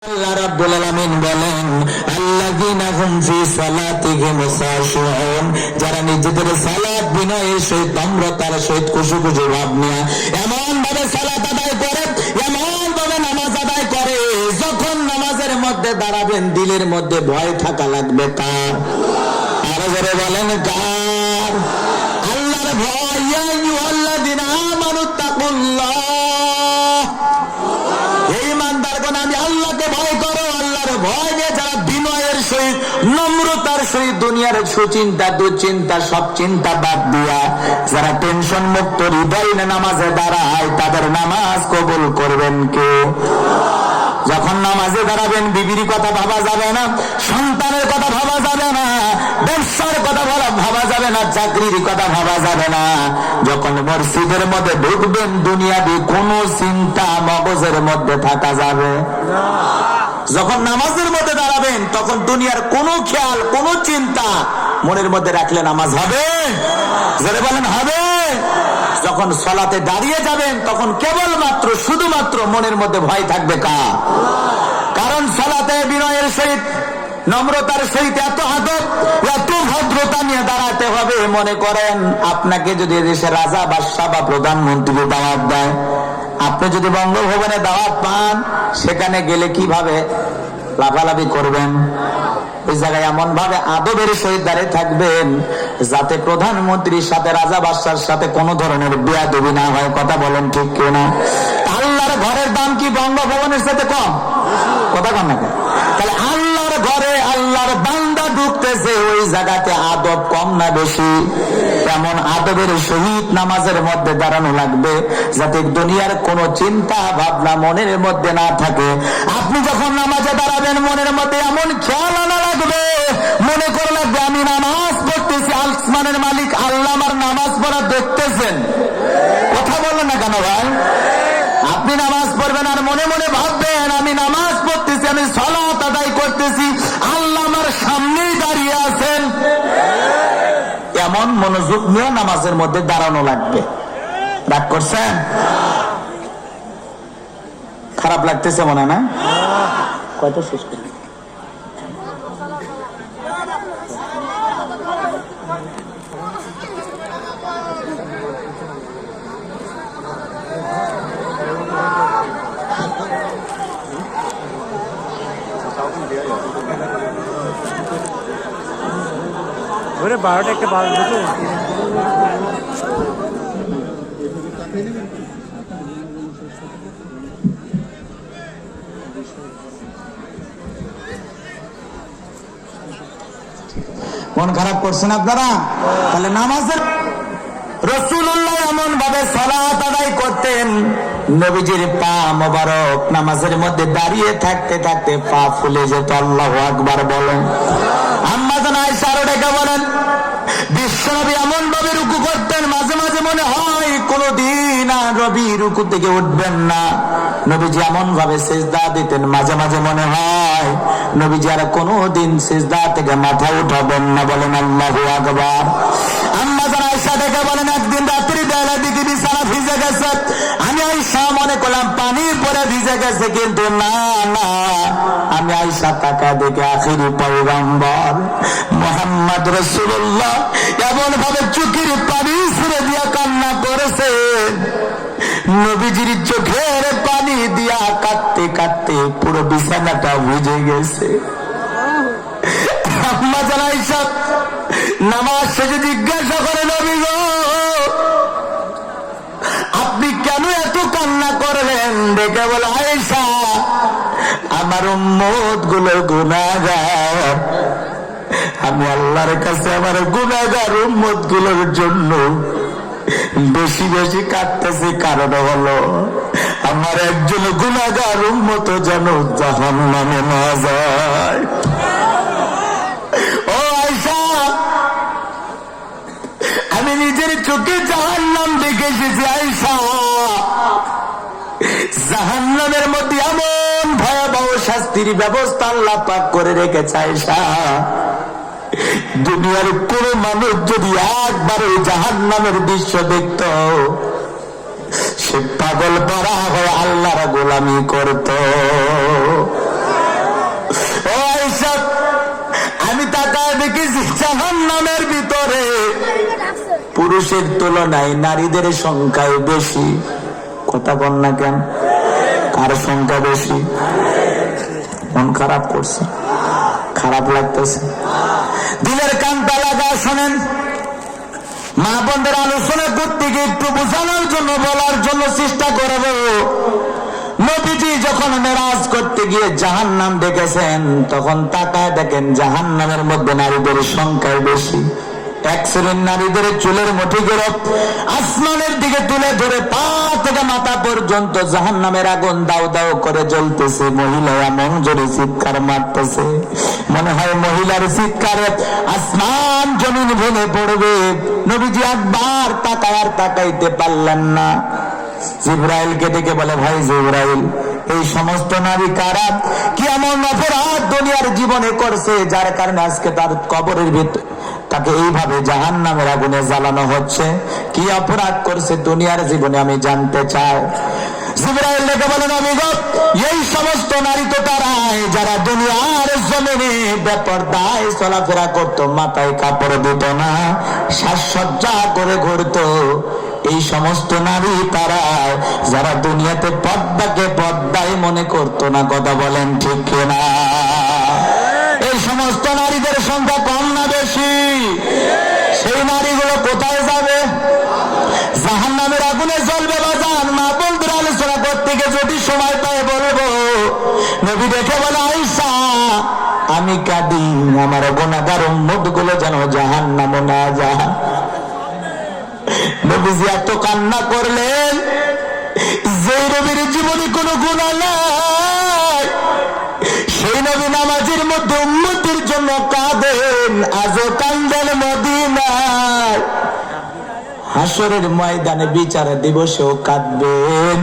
আল্লাহ রাব্বুল আলামিন বলেন আল্লাযীনা হুম ফি সালাতিহিম খাশিউন, যারা নিজেদের সালাত বিনয়ের সহিত নম্রতার সহিত খুশু ভাব নিয়ে এমন ভাবে সালাত আদায় করে, এমন ভাবে নামাজ আদায় করে, যখন নামাজের মধ্যে দাঁড়াবেন দিলের মধ্যে ভয় থাকা লাগবে। কার? আরো জোরে বলেন কার? আল্লাহর ভয়। ইয়া আইয়ুহাল্লাযীনা আমানু তাকুল্লাহ, আমি আল্লাহকে ভয় করো। আল্লাহর ভয় নিয়ে যারা বিনয়ের সহিত নম্রতার সহিত দুনিয়ার সুচিন্তা দুশ্চিন্তা সব চিন্তা বাদ দিয়া যারা টেনশন মুক্ত হৃদয় নামাজে দাঁড়ায়, তাদের নামাজ কবুল করবেন কে? যখন নামাজে দাঁড়াবেন বিবির কথা ভাবা যাবে না, সন্তানের কথা ভাবা যাবে না, ব্যবসার কথা ভাবা যাবে না, চাকরির কথা ভাবা যাবে না। যখন মসজিদের মধ্যে ঢুকবেন দুনিয়াবি কোনো চিন্তা মগজের মধ্যে থাকা যাবে না। যখন নামাজের মধ্যে দাঁড়াবেন তখন দুনিয়ার কোনো খেয়াল কোনো চিন্তা মনের মধ্যে রাখলে নামাজ হবে? যারা বলেন হবে। যখন সালাতে দাঁড়িয়ে যাবেন তখন কেবলমাত্র শুধুমাত্র মনের মধ্যে ভয় থাকবে কার? কারণ সালাতে বিনয়ের সহিত নম্রতার সহিত এত আদব এত ভদ্রতা নিয়ে দাঁড়াতে হবে। মনে করেন আপনাকে যদি দেশের রাজা বাদশা বা প্রধানমন্ত্রী দাওয়াত দেয়, আপনি যদি বঙ্গভবনে দাওয়াত পান, সেখানে গেলে কিভাবে লাফালাফি করবেন? ওই জায়গায় এমন ভাবে আদবের সহিত দাঁড়িয়ে থাকবেন যাতে প্রধানমন্ত্রীর সাথে রাজা বাদশার সাথে কোনো ধরনের বেয়াদবি না হয়। কথা বলেন ঠিক কিনা? আল্লাহর ঘরের দাম কি বঙ্গভবনের সাথে কম? কথা কম না? তাহলে আল্লাহর ঘরে আল্লাহর বান্দা ঢুকতেছে, ওই জায়গাতে আদব কম না বেশি? এমন আদবের সহিত নামাজের মধ্যে দাঁড়ানো লাগবে যাতে দুনিয়ার কোনো চিন্তা ভাবনা মনের মধ্যে না থাকে। আপনি যখন নামাজে দাঁড়াবেন মনের মধ্যে এমন খেয়াল আনা লাগবে, মনে করে লাগবে আমি নামাজ পড়তেছি, আসমানের মালিক আল্লাহ আমার নামাজ পড়া দেখতেছেন। কথা বলেন না কেন ভাই? আপনি নামাজ পড়বেন আর মনে মনে ভাববেন আমি নামাজ পড়তেছি, আমি সালাত আদায় করতেছি, আল্লাহ আমার সামনেই দাঁড়িয়ে আছেন। এমন মনোযোগ নিয়ে নামাজের মধ্যে দাঁড়ানো লাগবে। রাগ করছেন? খারাপ লাগতেছে মনে না? কয়টা শেষ করি? ওরে 12টা একটা বাজ দিল। মন খারাপ করছেন আপনারা? তাহলে নামাজের রাসূলুল্লাহ এমন ভাবে সালাত আদায় করতেন, নবীজির পা মোবারক নামাজের মধ্যে দাঁড়িয়ে থাকতে থাকতে পা ফুলে যেত। আল্লাহু আকবার বলেন। আম্মা জান আয়েশা আরো ডেকে বলেন বিশ্বনবী এমন ভাবে রুকু করতেন, মাঝে মাঝে মনে হয় কোনদিন আর নবী রুকু থেকে উঠবেন না। নবীজি এমন ভাবে সিজদা দিতেন, মাঝে মাঝে মনে হয় নবীজি আর কোনদিন সিজদা থেকে মাথা উঠাবেন না। বলেন আল্লাহু আকবার। আম্মা জান আয়েশা ডেকে বলেন একদিন রাত্রি বেলা দিকে বিছানা ভিজে গেছে, আমি আয়েশা মনে করলাম পানির পরে ভিজে গেছে, কিন্তু না না, আমি আয়েশা তাকা দেখে আখিরি পয়গম্বর মুহাম্মদ রাসূলুল্লাহ এমন ভাবে চোখের পানি ছেড়ে দিয়া কান্না করেছে, নবীজির চোখের পানি দিয়া কাঁদতে কাঁদতে পুরো বিছানাটা ভিজে গেছে। আম্মা জান আয়েশা নামাজ শেষে জিজ্ঞাসা করে নবী গো আপনি কেন এত কান্না করলেন? দেখে বলে আয়েশা আমার উম্মত গুলো গুনাহগার, আমি আল্লাহর কাছে আমার গুনাহগার উম্মত গুলোর জন্য বেশি বেশি কাঁদতেছি। কারণ হলো আমার একজন গুনাহগার উম্মত যেন জাহান্নামে না যায়। ও আয়েশা আমি নিজের চোখে জাহান্নাম দেখে এসেছি। আয়েশা জাহান্নামের মধ্যে এমন ভয়াবহ শাস্তির ব্যবস্থা আল্লাহ পাক করে রেখেছে। আয়েশা দুনিয়ার কোন মানুষ যদি একবার ওই জাহান্নামের দৃশ্য দেখত, সে পাগল পারা হয়ে আল্লাহর গোলামি করত। পুরুষের তুলনায় নারীদের সংখ্যায় বেশি। কথা বল না কেন? কার সংখ্যা বেশি? মন খারাপ করছে, খারাপ লাগতেছে। দিলের কানটা লাগা শোনেন, মা বোনদের আলোচনা করতে গিয়ে একটু বোঝানোর জন্য, বলার জন্য চেষ্টা করব। নবীজি যখন মেরাজ করতে গিয়ে জাহান্নাম দেখেছেন, তখন তাকায় দেখেন জাহান্নামের মধ্যে নারীদের সংখ্যা বেশি। এক শ্রেণীর নারীদের চুলের মুঠি করে আসমানের দিকে তুলে ধরে পা থেকে মাথা পর্যন্ত জাহান্নামের আগুন দাও দাও করে জ্বলতেছে। মহিলা এমন জোরে চিৎকার মারতেছে, মনে হয় মহিলার চিৎকারে আসমান জমিন ভেঙে পড়বে। নবীজি একবার তাকায় আর তাকাইতে পারলেন না। জিবরাইলকে ডেকে বলে, ভাই জিবরাইল, এই সমস্ত নারী কারা? কি এমন অপরাধ দুনিয়ার জীবনে করছে যার কারণে আজকে তার কবরের ভিতর তাকে এইভাবে জাহান্নামের আগুনে জ্বালানো হচ্ছে? কি অপরাধ করছে দুনিয়ার জীবনে আমি জানতে চাই। জিবরাইল ডেকে বলে, নবী গো, এই সমস্ত নারী তো তারাই যারা দুনিয়ার জমিনে বেপরদায় চলাফেরা করতো, মাথায় কাপড় দিত না, সাজসজ্জা করে ঘুরতো। এই সমস্ত নারী তারা যারা দুনিয়াতে পর্দাকে পর্দায় মনে করতো না। কথা বলেন ঠিক কিনা? এই সমস্ত নারীদের সংখ্যা কম না বেশি? সেই নারীগুলো কোথায় যাবে? জাহান্নামের আগুনে জ্বলবে। বাজান, মা বন্ধুরা আলোচনা করতে গিয়ে যদি সময় পায় বলবো। নবী দেখে বলে, আয়েশা, আমি কাঁদি আমার গুনাহগার উম্মত গুলো যেন জাহান্নামে না যায়। নবীজি এত কান্না করলেন, যে নবীর জীবনে কোনো গুনাহ নাই, সেই নবী নামাজের মধ্যে উম্মতের জন্য কাঁদেন, আজও কান্দেন মদিনায়। হাসরের ময়দানে বিচার দিবসেও কাঁদবেন।